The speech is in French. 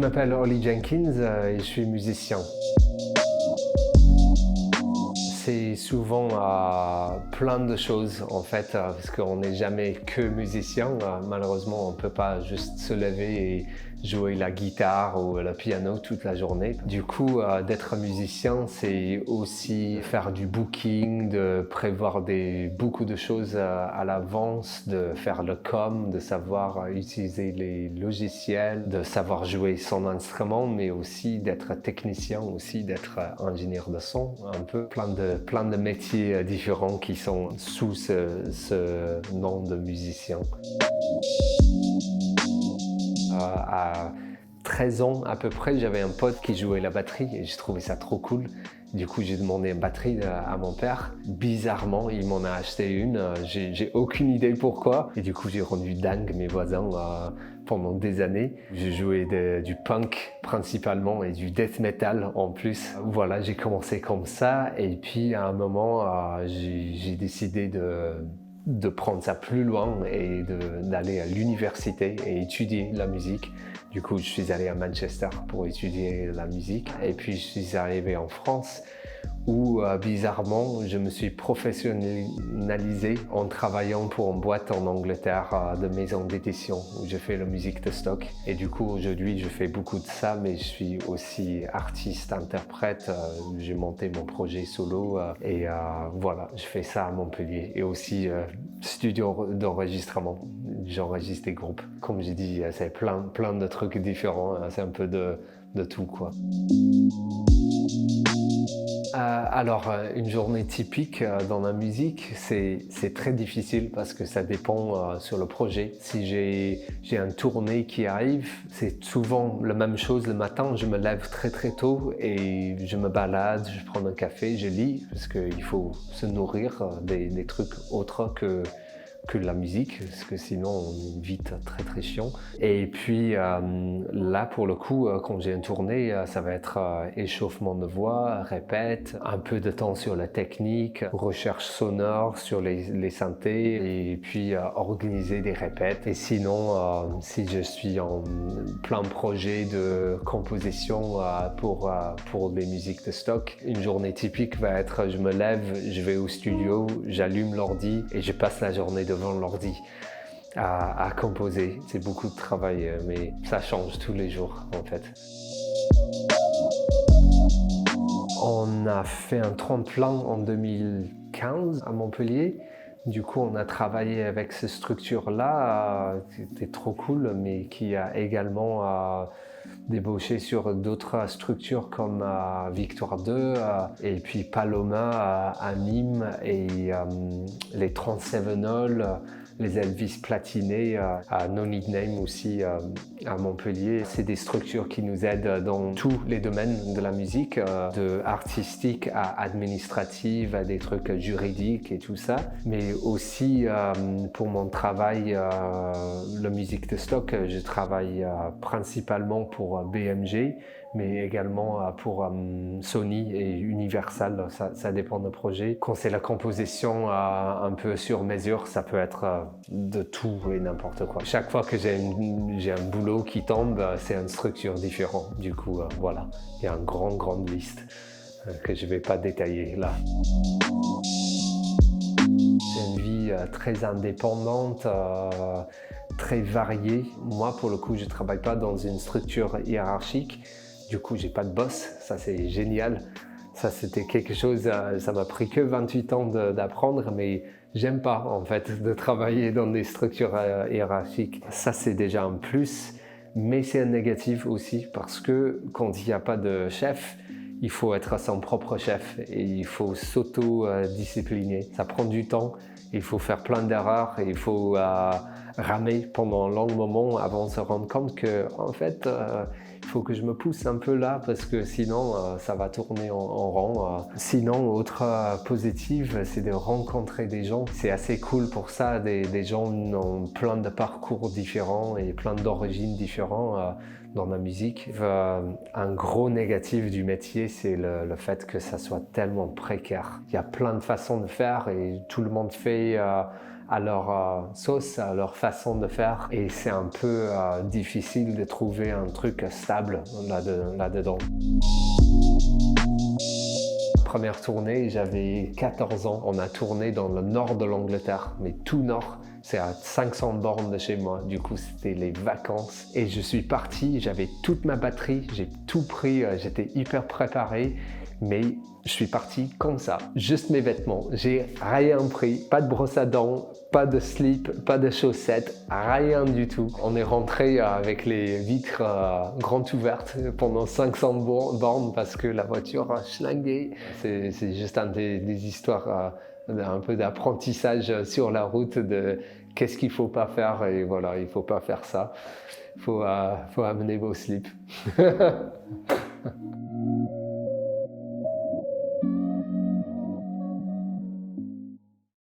m'appelle Ollie Jenkins et je suis musicien. C'est souvent plein de choses en fait, parce qu'on n'est jamais que musicien. Malheureusement, on ne peut pas juste se lever et jouer la guitare ou le piano toute la journée. Du coup, d'être musicien, c'est aussi faire du booking, de prévoir beaucoup de choses à l'avance, de faire le com, de savoir utiliser les logiciels, de savoir jouer son instrument, mais aussi d'être technicien, aussi d'être ingénieur de son, un peu plein de métiers différents qui sont sous ce nom de musicien. À 13 ans à peu près, j'avais un pote qui jouait la batterie et j'ai trouvé ça trop cool. Du coup, j'ai demandé une batterie à mon père. Bizarrement, il m'en a acheté une. J'ai aucune idée pourquoi. Et du coup, j'ai rendu dingue mes voisins pendant des années. J'ai joué du punk principalement et du death metal en plus. Voilà, j'ai commencé comme ça. Et puis, à un moment, j'ai décidé de prendre ça plus loin et d'aller à l'université et étudier la musique. Du coup, je suis allé à Manchester pour étudier la musique. Et puis, je suis arrivé en France où, bizarrement, je me suis professionnalisé en travaillant pour une boîte en Angleterre de maison d'édition où je fais la musique de stock. Et du coup, aujourd'hui, je fais beaucoup de ça, mais je suis aussi artiste, interprète. J'ai monté mon projet solo et voilà, je fais ça à Montpellier. Et aussi studio d'enregistrement. J'enregistre des groupes. Comme j'ai dit, c'est plein de trucs différents. C'est un peu de tout, quoi. Alors, une journée typique dans la musique, c'est très difficile parce que ça dépend sur le projet. Si j'ai un tournée qui arrive, c'est souvent la même chose le matin. Je me lève très tôt et je me balade, je prends un café, je lis parce qu'il faut se nourrir des trucs autres que la musique, parce que sinon on est vite très chiant. Et puis là pour le coup, quand j'ai une tournée, ça va être échauffement de voix, répète, un peu de temps sur la technique, recherche sonore sur les synthés, et puis organiser des répètes. Et sinon, si je suis en plein projet de composition pour des musiques de stock, une journée typique va être, je me lève, je vais au studio, j'allume l'ordi et je passe la journée devant l'ordi à composer. C'est beaucoup de travail, mais ça change tous les jours en fait. On a fait un tremplin en 2015 à Montpellier. Du coup, on a travaillé avec cette structure-là, qui était trop cool, mais qui a également débauché sur d'autres structures comme Victoire 2 et puis Paloma à Nîmes et les 37 All, les Elvis Platinés à No Need Name aussi à Montpellier. C'est des structures qui nous aident dans tous les domaines de la musique, de artistique à administrative, à des trucs juridiques et tout ça. Mais aussi pour mon travail, la musique de stock, je travaille principalement pour BMG, mais également pour Sony et Universal, ça dépend des projets. Quand c'est la composition un peu sur mesure, ça peut être de tout et n'importe quoi. Chaque fois que j'ai un boulot qui tombe, c'est une structure différente. Du coup, voilà, il y a une grande liste que je ne vais pas détailler là. C'est une vie très indépendante, très variée. Moi, pour le coup, je ne travaille pas dans une structure hiérarchique. Du coup, j'ai pas de boss, ça c'est génial. Ça c'était quelque chose, ça m'a pris que 28 ans d'apprendre, mais j'aime pas en fait de travailler dans des structures hiérarchiques. Ça c'est déjà un plus, mais c'est un négatif aussi parce que quand il n'y a pas de chef, il faut être son propre chef et il faut s'auto-discipliner. Ça prend du temps, il faut faire plein d'erreurs et il faut ramer pendant un long moment avant de se rendre compte que en fait il faut que je me pousse un peu là parce que sinon ça va tourner en rond. Sinon, autre positive, c'est de rencontrer des gens. C'est assez cool pour ça, des gens ont plein de parcours différents et plein d'origines différentes dans la musique. Un gros négatif du métier, c'est le fait que ça soit tellement précaire. Il y a plein de façons de faire et tout le monde fait à leur sauce, à leur façon de faire. Et c'est un peu difficile de trouver un truc stable là-dedans. Première tournée, j'avais 14 ans. On a tourné dans le nord de l'Angleterre, mais tout nord. C'est à 500 bornes de chez moi. Du coup, c'était les vacances. Et je suis parti, j'avais toute ma batterie, j'ai tout pris, j'étais hyper préparé. Mais je suis parti comme ça, juste mes vêtements. J'ai rien pris, pas de brosse à dents, pas de slip, pas de chaussettes, rien du tout. On est rentré avec les vitres grandes ouvertes pendant 500 bornes parce que la voiture a schlingué. C'est juste des histoires un peu d'apprentissage sur la route de qu'est-ce qu'il ne faut pas faire et voilà, il ne faut pas faire ça. Il faut amener vos slips.